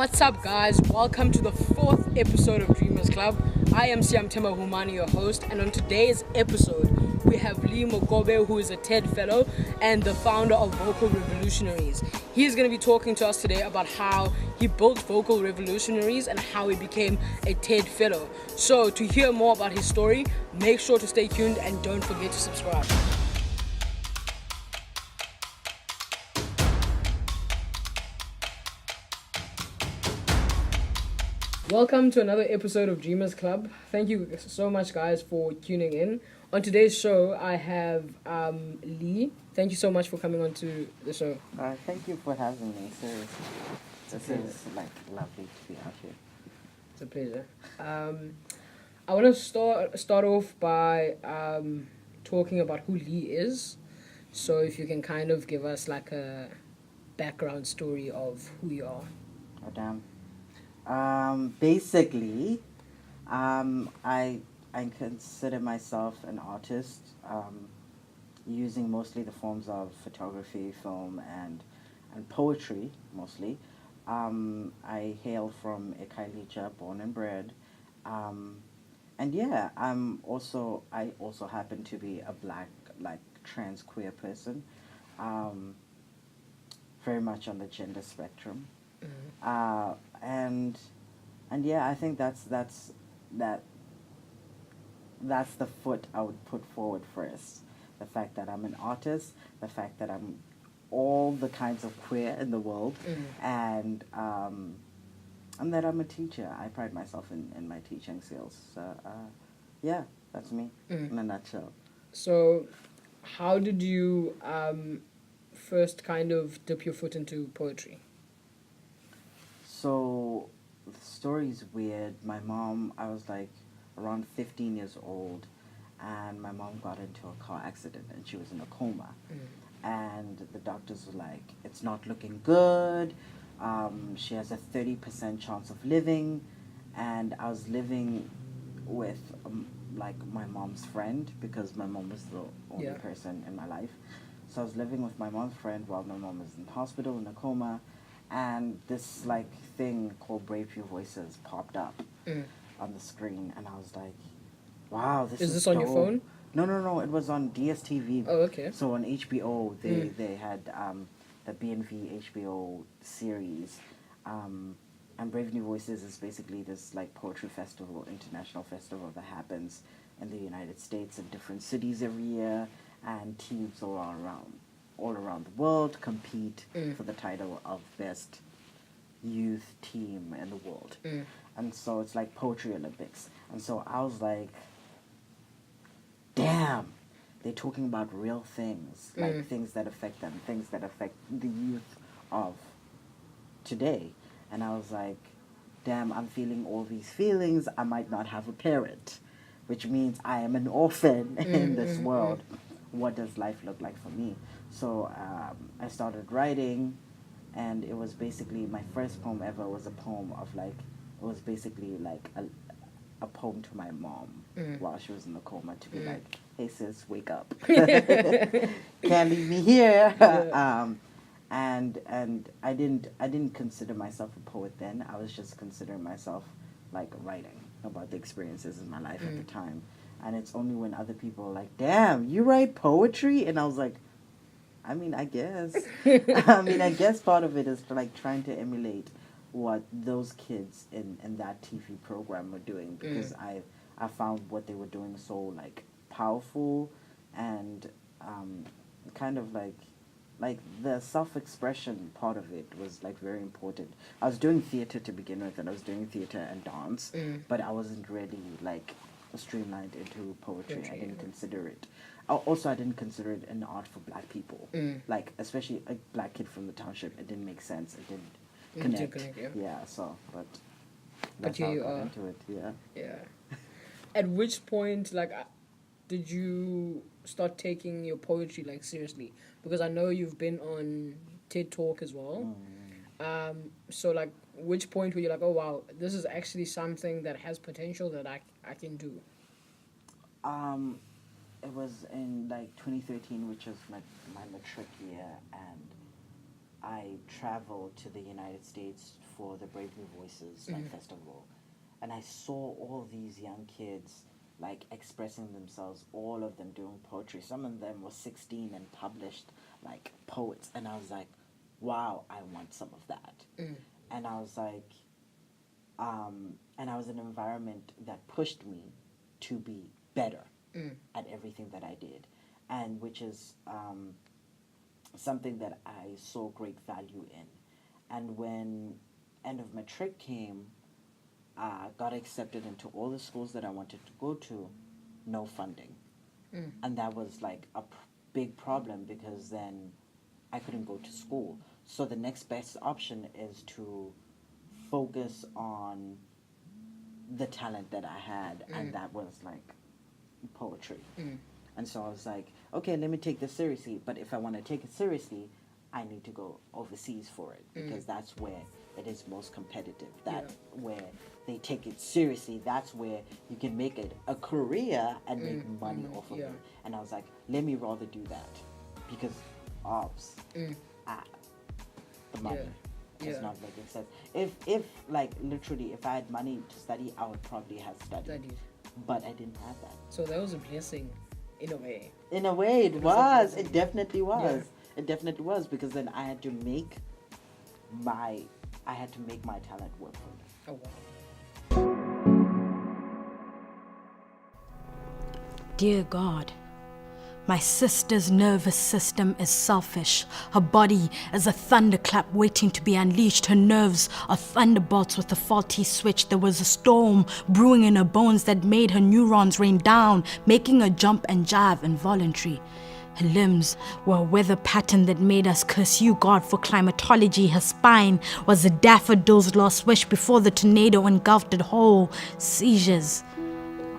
What's up, guys? Welcome to the fourth episode of Dreamers Club. I am Siam Tema Humani, your host, and on today's episode, we have Lee Mokobe, who is a TED Fellow and the founder of Vocal Revolutionaries. He's going to be talking to us today about how he built Vocal Revolutionaries and how he became a TED Fellow. So, to hear more about his story, make sure to stay tuned and don't forget to subscribe. Welcome to another episode of Dreamers Club. Thank you so much, guys, for tuning in. On today's show, I have Lee. Thank you so much for coming on to the show. Thank you for having me. Seriously. This is lovely to be out here. It's a pleasure. I want to start off by talking about who Lee is. So if you can kind of give us like a background story of who you are. Oh, damn. Basically, I consider myself an artist, using mostly the forms of photography, film, and poetry, mostly. I hail from Ekailija, born and bred. And yeah, I also happen to be a black, trans queer person, very much on the gender spectrum. Mm-hmm. And yeah, I think that's the foot I would put forward first. The fact that I'm an artist, the fact that I'm all the kinds of queer in the world, and that I'm a teacher. I pride myself in my teaching skills. So yeah, that's me in a nutshell. So how did you first kind of dip your foot into poetry? So, the story's weird. My mom, I was like around 15 years old, and my mom got into a car accident, and she was in a coma. And the doctors were like, it's not looking good. She has a 30% chance of living. And I was living with my mom's friend, because my mom was the only person in my life. So I was living with my mom's friend while my mom was in the hospital in a coma. And this thing called Brave New Voices popped up on the screen, and I was like, "Wow, this is this on dope." your phone? No. It was on DSTV. Oh, okay. So on HBO, they had the BNV HBO series, and Brave New Voices is basically this poetry festival, international festival that happens in the United States in different cities every year, and teams all around the world compete for the title of best youth team in the world. And so it's like Poetry Olympics. And so I was like, damn, they're talking about real things, things that affect them, things that affect the youth of today. And I was like, damn, I'm feeling all these feelings. I might not have a parent, which means I am an orphan in this world. What does life look like for me? So I started writing, and it was basically, my first poem ever was a poem of it was basically a poem to my mom while she was in the coma, to be like, hey sis, wake up. Can't leave me here. And I didn't consider myself a poet then. I was just considering myself writing about the experiences in my life at the time. And it's only when other people are like, damn, you write poetry? And I was like, I mean, I guess. I guess part of it is trying to emulate what those kids in that TV program were doing, because I found what they were doing so powerful, and kind of the self-expression part of it was very important. I was doing theater to begin with, and I was doing theater and dance, but I wasn't really streamlined into poetry. I didn't consider it. Also, I didn't consider it an art for black people. Especially a black kid from the township. It didn't make sense. It didn't connect. Yeah, so, but that's how I got into it, Yeah. At which point, did you start taking your poetry, seriously? Because I know you've been on TED Talk as well. So, which point were you like, oh, wow, this is actually something that has potential that I can do? It was in 2013, which was my matric year, and I traveled to the United States for the Brave New Voices like festival, and I saw all these young kids like expressing themselves, all of them doing poetry. Some of them were 16 and published like poets, and I was like, wow, I want some of that. And I was like, and I was in an environment that pushed me to be better at everything that I did, and which is something that I saw great value in. And when end of matric came, I got accepted into all the schools that I wanted to go to, no funding. And that was like a big problem because then I couldn't go to school. So the next best option is to focus on the talent that I had, and that was like poetry. And so I was like, okay, let me take this seriously. But if I want to take it seriously, I need to go overseas for it because that's where it is most competitive. Where they take it seriously, that's where you can make it a career and make money off of it. And I was like, let me rather do that because obs, the money is not making sense. If like literally, if I had money to study, I would probably have studied. But I didn't have that. So that was a blessing, in a way. In a way, it was. It definitely was. Yeah. It definitely was because then I had to make my talent work for me. Oh wow. Dear God, my sister's nervous system is selfish. Her body is a thunderclap waiting to be unleashed. Her nerves are thunderbolts with a faulty switch. There was a storm brewing in her bones that made her neurons rain down, making her jump and jive involuntary. Her limbs were a weather pattern that made us curse you, God, for climatology. Her spine was a daffodil's lost wish before the tornado engulfed it whole. Seizures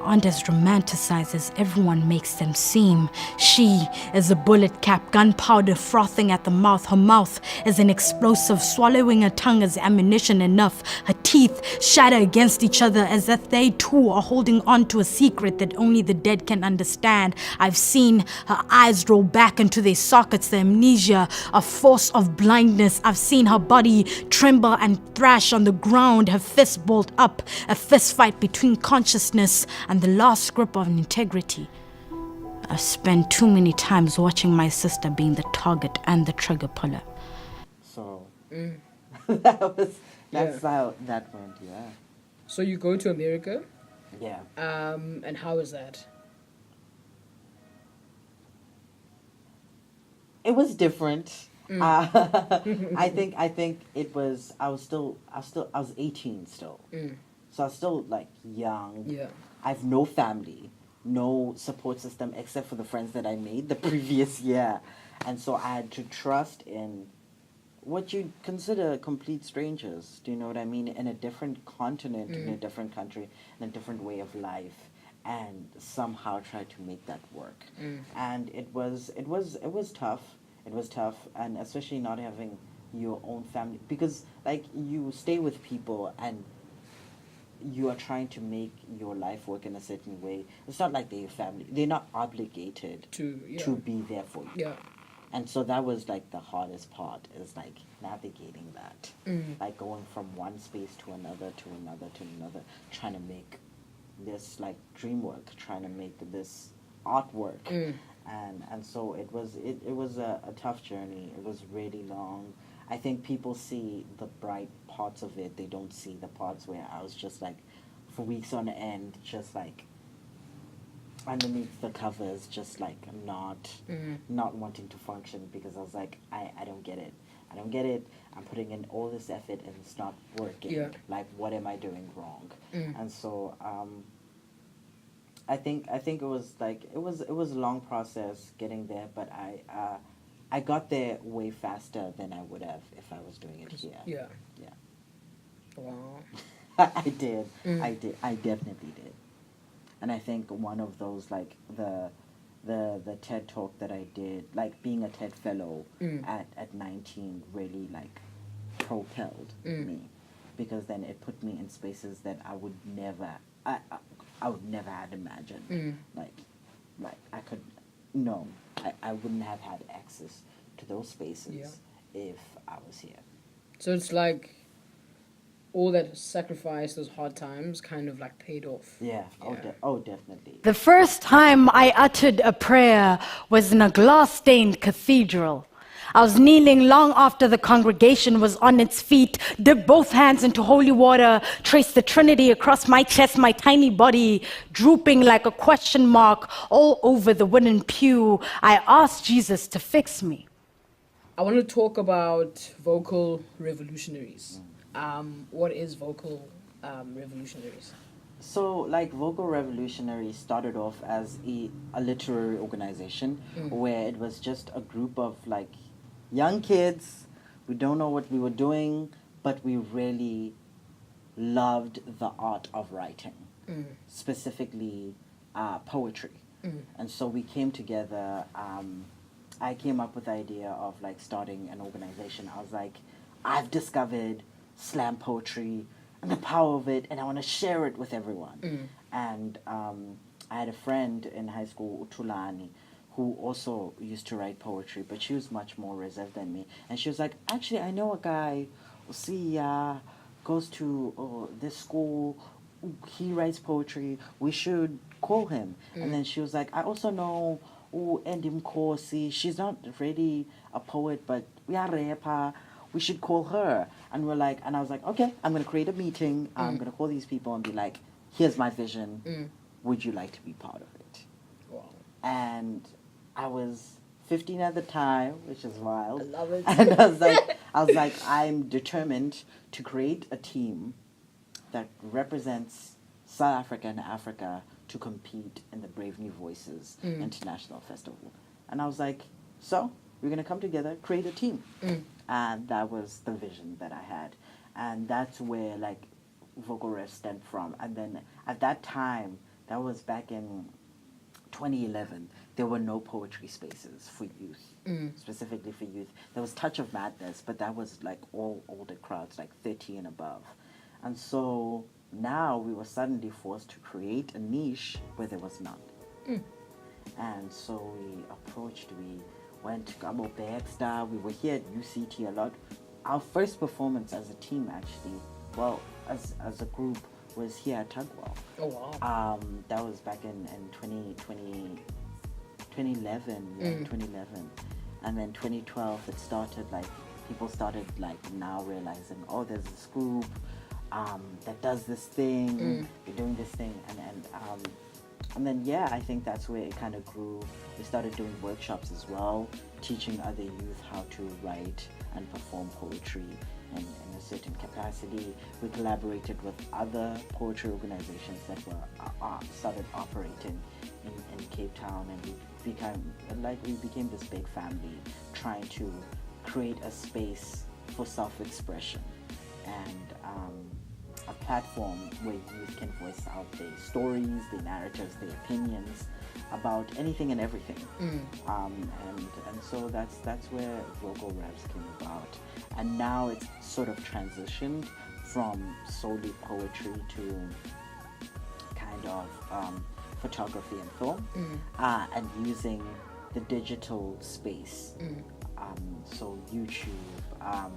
aren't as romanticized as everyone makes them seem. She is a bullet cap, gunpowder frothing at the mouth. Her mouth is an explosive, swallowing her tongue as ammunition enough. Her teeth shatter against each other as if they too are holding on to a secret that only the dead can understand. I've seen her eyes roll back into their sockets, the amnesia, a force of blindness. I've seen her body tremble and thrash on the ground, her fists balled up, a fist fight between consciousness and the last grip of integrity. I've spent too many times watching my sister being the target and the trigger puller. So that's how that went, yeah. So you go to America? Yeah. And how is that? It was different. I think it was. I was 18 still. So I was still like young. Yeah. I have no family, no support system except for the friends that I made the previous year. And so I had to trust in what you'd consider complete strangers. Do you know what I mean? In a different continent, in a different country, in a different way of life, and somehow try to make that work. And it was tough. It was tough, and especially not having your own family, because like you stay with people and you are trying to make your life work in a certain way. It's not like they're your family. They're not obligated to be there for you. Yeah. And so that was like the hardest part, is like navigating that. Like going from one space to another, trying to make this like dream work, trying to make this artwork. And so it was a tough journey. It was really long. I think people see the bright parts of it. They don't see the parts where I was just like, for weeks on end, just like underneath the covers, just like not wanting to function, because I was like, I don't get it. I'm putting in all this effort and it's not working. Yeah. Like, what am I doing wrong? And so I think it was like it was a long process getting there, but I got there way faster than I would have if I was doing it here. Yeah. Yeah. Wow. I did. I definitely did. And I think one of those, like the TED talk that I did, like being a TED fellow at 19, really like propelled me, because then it put me in spaces that I would never had imagined. Like I could, no, I wouldn't have had access to those spaces if I was here. So it's like all that sacrifice, those hard times, kind of like paid off. Yeah. Yeah. Definitely. The first time I uttered a prayer was in a glass-stained cathedral. I was kneeling long after the congregation was on its feet, dipped both hands into holy water, traced the Trinity across my chest, my tiny body drooping like a question mark all over the wooden pew. I asked Jesus to fix me. I want to talk about vocal revolutionaries. What is vocal revolutionaries? So, like, Vocal Revolutionaries started off as a literary organization where it was just a group of, like, young kids. We don't know what we were doing, but we really loved the art of writing, specifically poetry. And so we came together. I came up with the idea of, like, starting an organization. I was like, I've discovered slam poetry and the power of it, and I want to share it with everyone. And I had a friend in high school, Utulani, who also used to write poetry, but she was much more reserved than me. And she was like, actually, I know a guy, goes to this school, he writes poetry, we should call him. And then she was like, I also know Endim Kosi, she's not really a poet, but we should call her. And I was like, okay, I'm going to create a meeting. I'm going to call these people and be like, here's my vision. Would you like to be part of it? Wow. And I was 15 at the time, which is wild. I love it. And I was like, I'm determined to create a team that represents South Africa and Africa to compete in the Brave New Voices International Festival. And I was like, so we're going to come together, create a team. And that was the vision that I had. And that's where, like, Vocal Ref stemmed from. And then at that time, that was back in 2011, there were no poetry spaces for youth, specifically for youth. There was Touch of Madness, but that was, like, all older crowds, like 30 and above. And so now we were suddenly forced to create a niche where there was none. And so we went to Gabo Baxter. We were here at UCT a lot. Our first performance as a team, actually, well, as a group, was here at Tugwell. Oh, wow. That was back in 2011. 2011. And then 2012, it started, like, people started, like, now realizing, oh, there's this group that does this thing, we're doing this thing. And then, yeah, I think that's where it kind of grew. We started doing workshops as well, teaching other youth how to write and perform poetry in a certain capacity. We collaborated with other poetry organizations that were started operating in Cape Town, and we became this big family trying to create a space for self-expression and a platform where youth can voice out their stories, their narratives, their opinions about anything and everything. And so that's where Vocal Raps came about. And now it's sort of transitioned from solely poetry to kind of photography and film, and using the digital space. So YouTube,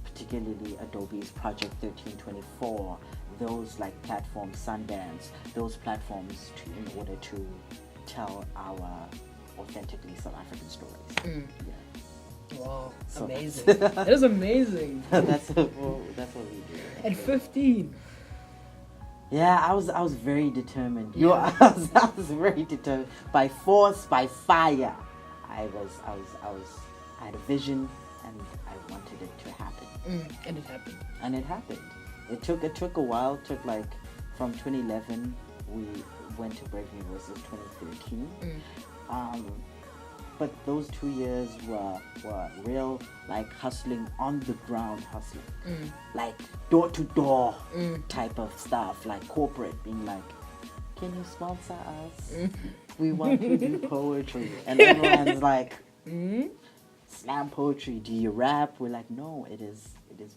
particularly Adobe's Project 1324, those like platforms, Sundance, those platforms in order to tell our authentically South African stories. Yeah. Wow, So- amazing. That is amazing. that's what we do. At 15. Yeah, I was very determined. I was very determined. By force, by fire. I had a vision, and I wanted it to happen. And it happened. And it happened. It took a while. It took, like, from 2011 we went to Brave New Voices 2013. But those 2 years were real, like, hustling on the ground, like door to door type of stuff, like corporate being like, can you sponsor us? We want to do poetry. And everyone's like, slam poetry, do you rap? We're like, no, it is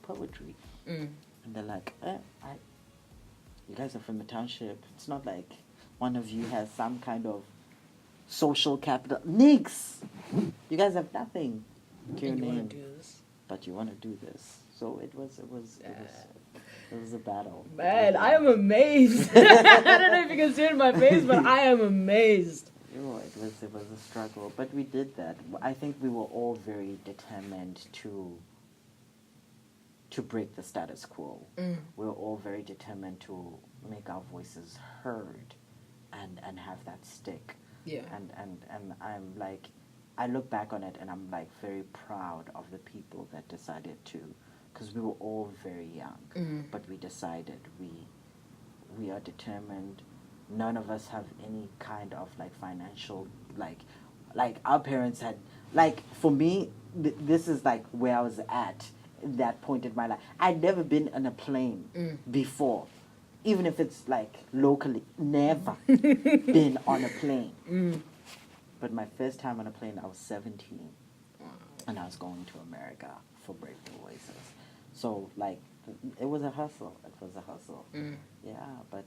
poetry. And they're like, you guys are from the township. It's not like one of you has some kind of social capital. Nix! You guys have nothing to your And you want name. to do this? but you want to do this. So it was a battle. Man, I am amazed. I don't know if you can see it in my face, but I am amazed. It was a struggle, but we did that. I think we were all very determined to break the status quo. We were all very determined to make our voices heard and have that stick. Yeah. And I'm like, I look back on it and I'm like very proud of the people that decided to, because we were all very young, but we decided we are determined. None of us have any kind of like financial, like our parents had, like for me, this is like where I was at that point in my life. I'd never been on a plane before, even if it's like locally, never been on a plane. But my first time on a plane, I was 17, and I was going to America for Breakthrough Voices. So like, it was a hustle. It was a hustle. Yeah, but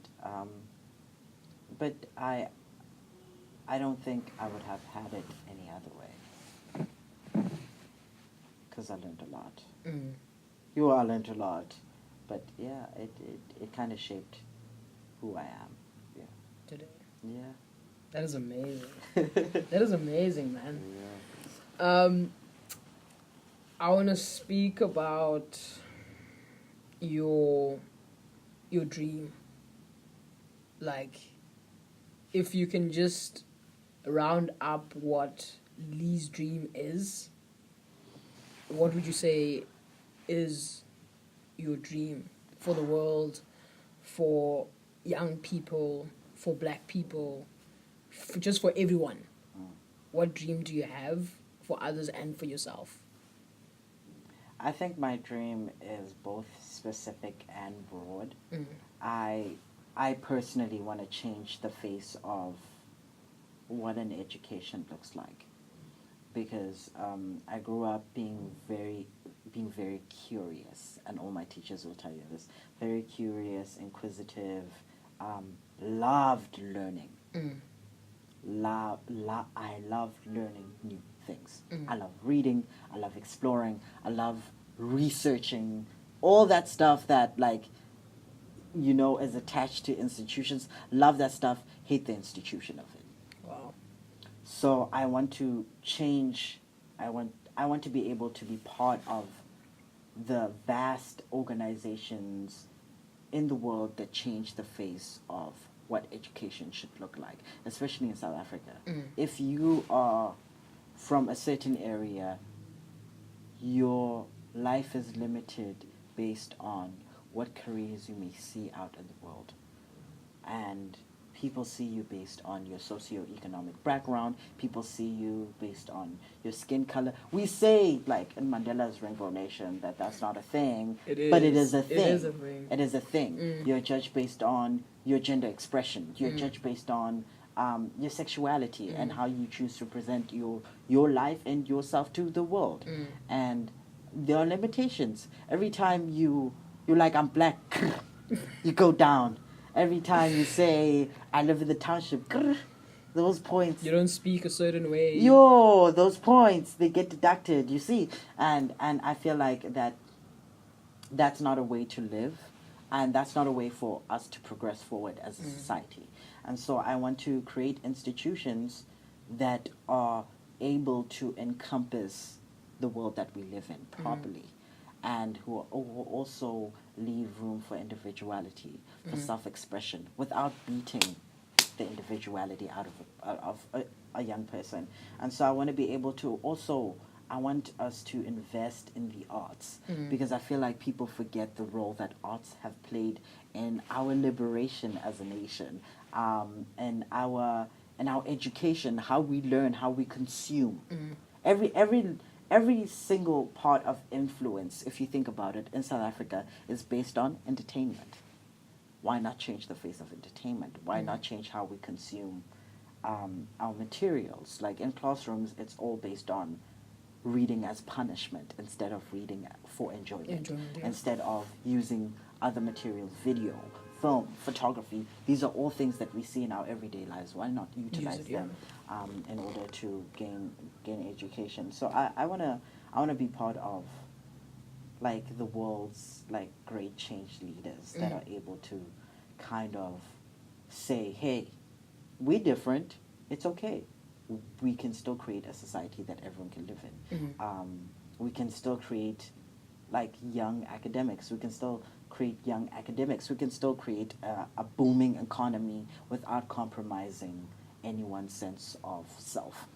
I don't think I would have had it any other way. Because I learned a lot. You all learned a lot. But yeah, it kind of shaped who I am. Yeah. Today. Yeah. That is amazing. That is amazing, man. Yeah. I want to speak about your dream. Like, if you can just round up what Lee's dream is, what would you say is your dream for the world, for young people, for black people, just for everyone? What dream do you have for others and for yourself? I think my dream is both specific and broad. I personally want to change the face of what an education looks like, because I grew up being very curious, and all my teachers will tell you this. Very curious, inquisitive, loved learning. I love learning new things. I love reading. I love exploring. I love researching. All that stuff that, like, you know, is attached to institutions. Love that stuff. Hate the institution of it. Wow. So I want to change. I want to be able to be part of the vast organizations in the world that change the face of what education should look like, especially in South Africa. If you are from a certain area, your life is limited based on what careers you may see out in the world. And people see you based on your socioeconomic background. People see you based on your skin color. We say, like, in Mandela's Rainbow Nation, that that's not a thing. But it is a thing. It is a thing. It is a thing. You're judged based on your gender expression. You're judged based on your sexuality and how you choose to present your life and yourself to the world. And there are limitations. Every time you're like, I'm black, you go down. Every time you say, I live in the township, those points. You don't speak a certain way. Those points, they get deducted, you see. And I feel like that's not a way to live. And that's not a way for us to progress forward as a society. And so I want to create institutions that are able to encompass the world that we live in properly. And who also leave room for individuality, for self-expression, without beating the individuality out of a young person. And so I want to be able to also, I want us to invest in the arts, because I feel like people forget the role that arts have played in our liberation as a nation, and our education, how we learn, how we consume. Every single part of influence, if you think about it, in South Africa is based on entertainment. Why not change the face of entertainment? Why not change how we consume our materials? Like in classrooms, it's all based on reading as punishment instead of reading for enjoyment. Instead of using other materials, video, film, photography. These are all things that we see in our everyday lives. Why not utilize them in order to gain education? So I wanna be part of like the world's like great change leaders that are able to kind of say, hey, we're different, it's okay. We can still create a society that everyone can live in. We can still create like young academics. We can still create young academics. We can still create a booming economy without compromising anyone's sense of self.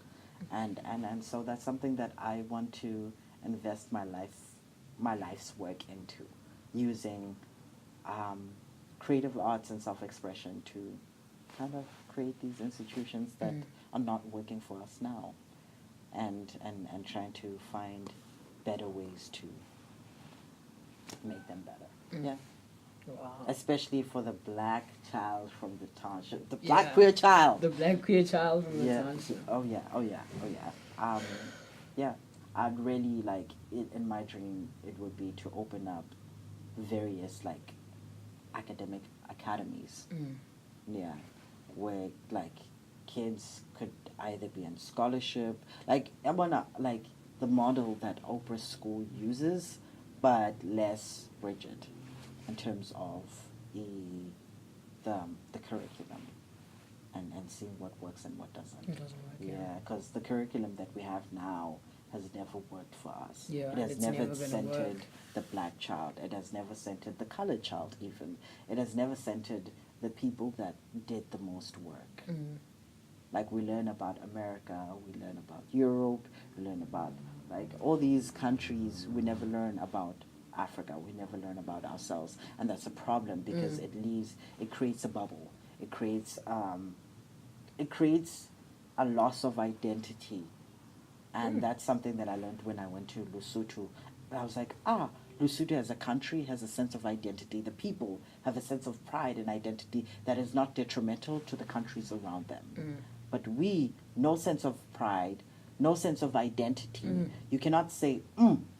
And so that's something that I want to invest my life's work into, using creative arts and self-expression to kind of create these institutions that are not working for us now, and trying to find better ways to make them better. Yeah. Wow. Especially for the black child from the township, the black queer child. The black queer child from the township. Oh yeah. Yeah. I'd really like it. In my dream, it would be to open up various like academic academies. Yeah, where like kids could either be on scholarship. Like I wanna like the model that Oprah's school uses, but less rigid in terms of the curriculum, and seeing what works and what doesn't. It doesn't work. Yeah, because the curriculum that we have now has never worked for us. Yeah, it has it's never never gonna centered work. the black child. It has never centered the colored child even. It has never centered the people that did the most work. Like we learn about America, we learn about Europe, we learn about like all these countries. We never learn about Africa. We never learn about ourselves, and that's a problem because it creates a bubble. It creates a loss of identity, and that's something that I learned when I went to Lesotho. I was like, Lesotho as a country has a sense of identity. The people have a sense of pride and identity that is not detrimental to the countries around them. But we, no sense of pride, no sense of identity. You cannot say,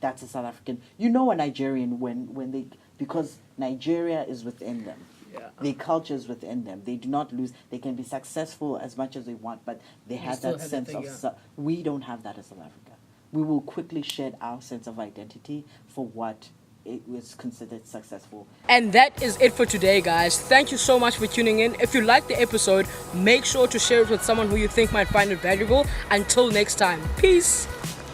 that's a South African. You know a Nigerian when they, because Nigeria is within them. Yeah. Their culture is within them. They do not lose. They can be successful as much as they want, but they have that sense of... We don't have that as South Africa. We will quickly shed our sense of identity for what it was considered successful. And that is it for today, guys. Thank you so much for tuning in. If you liked the episode, make sure to share it with someone who you think might find it valuable. Until next time, peace.